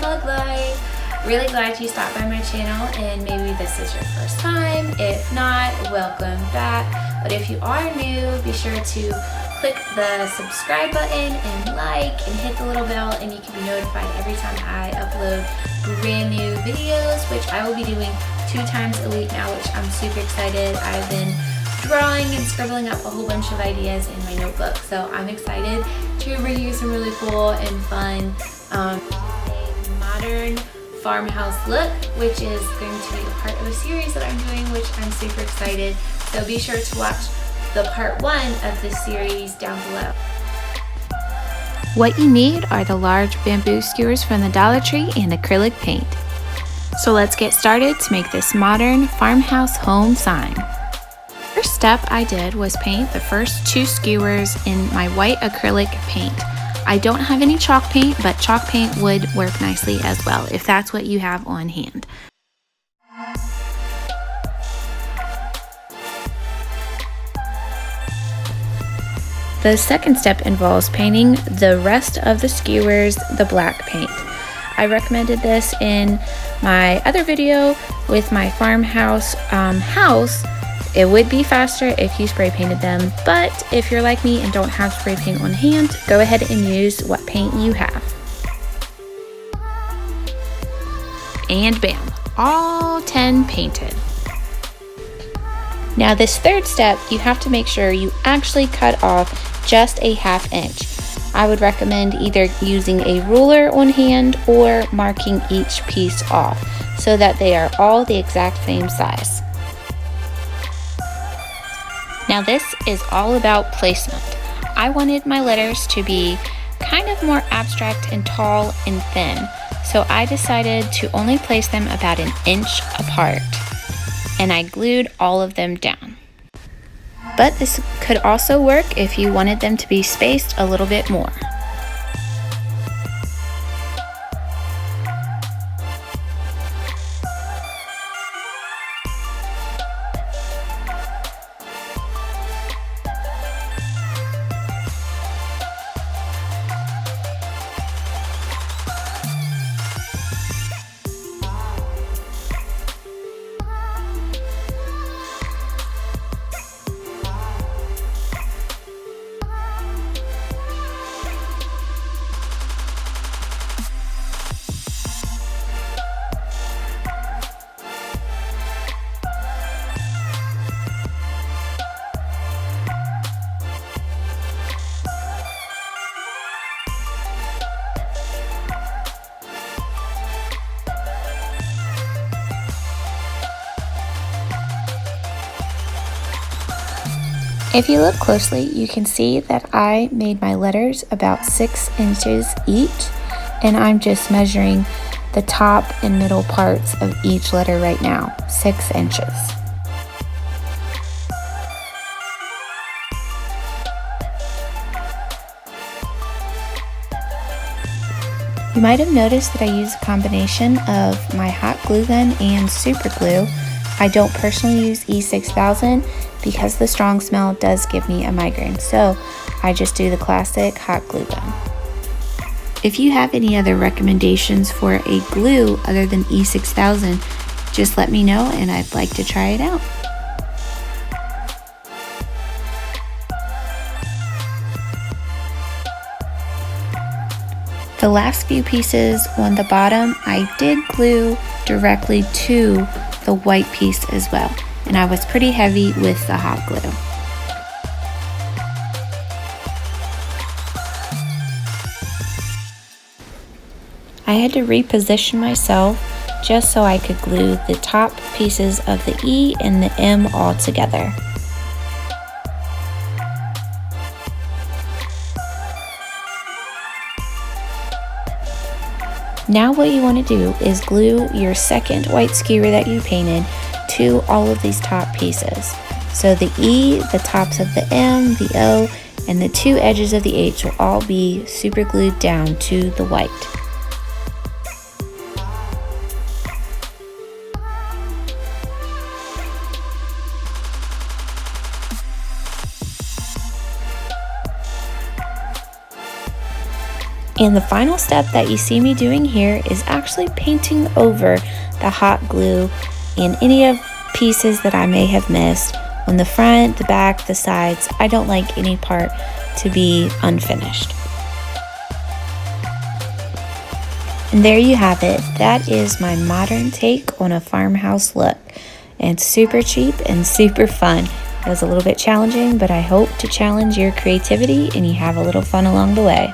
look like. Really glad you stopped by my channel, and maybe this is your first time. If not, welcome back. But if you are new, be sure to click the subscribe button and like and hit the little bell, and you can be notified every time I upload brand new videos, which I will be doing 2 times a week now, which I'm super excited. I've been drawing and scribbling up a whole bunch of ideas in my notebook, so I'm excited to bring you some really cool and fun a modern farmhouse look, which is going to be a part of a series that I'm doing, which I'm super excited. So be sure to watch the part 1 of this series down below. What you need are the large bamboo skewers from the Dollar Tree and acrylic paint. So let's get started to make this modern farmhouse home sign. First step I did was paint the first 2 skewers in my white acrylic paint. I don't have any chalk paint, but chalk paint would work nicely as well if that's what you have on hand. The second step involves painting the rest of the skewers the black paint. I recommended this in my other video with my farmhouse house. It would be faster if you spray painted them, but if you're like me and don't have spray paint on hand, go ahead and use what paint you have. And bam, all 10 painted. Now this third step, you have to make sure you actually cut off just a ½ inch. I would recommend either using a ruler on hand or marking each piece off so that they are all the exact same size. Now this is all about placement. I wanted my letters to be kind of more abstract and tall and thin, so I decided to only place them about 1 inch apart, and I glued all of them down. But this could also work if you wanted them to be spaced a little bit more. If you look closely, you can see that I made my letters about 6 inches each, and I'm just measuring the top and middle parts of each letter right now, 6 inches. You might have noticed that I use a combination of my hot glue gun and super glue. I don't personally use E6000 because the strong smell does give me a migraine, so I just do the classic hot glue gun. If you have any other recommendations for a glue other than E6000, just let me know and I'd like to try it out. The last few pieces on the bottom, I did glue directly to the white piece as well, and I was pretty heavy with the hot glue. I had to reposition myself just so I could glue the top pieces of the E and the M all together. Now what you want to do is glue your second white skewer that you painted to all of these top pieces. So the E, the tops of the M, the O, and the 2 edges of the H will all be super glued down to the white. And the final step that you see me doing here is actually painting over the hot glue and any of pieces that I may have missed on the front, the back, the sides. I don't like any part to be unfinished. And there you have it. That is my modern take on a farmhouse look. And super cheap and super fun. It was a little bit challenging, but I hope to challenge your creativity and you have a little fun along the way.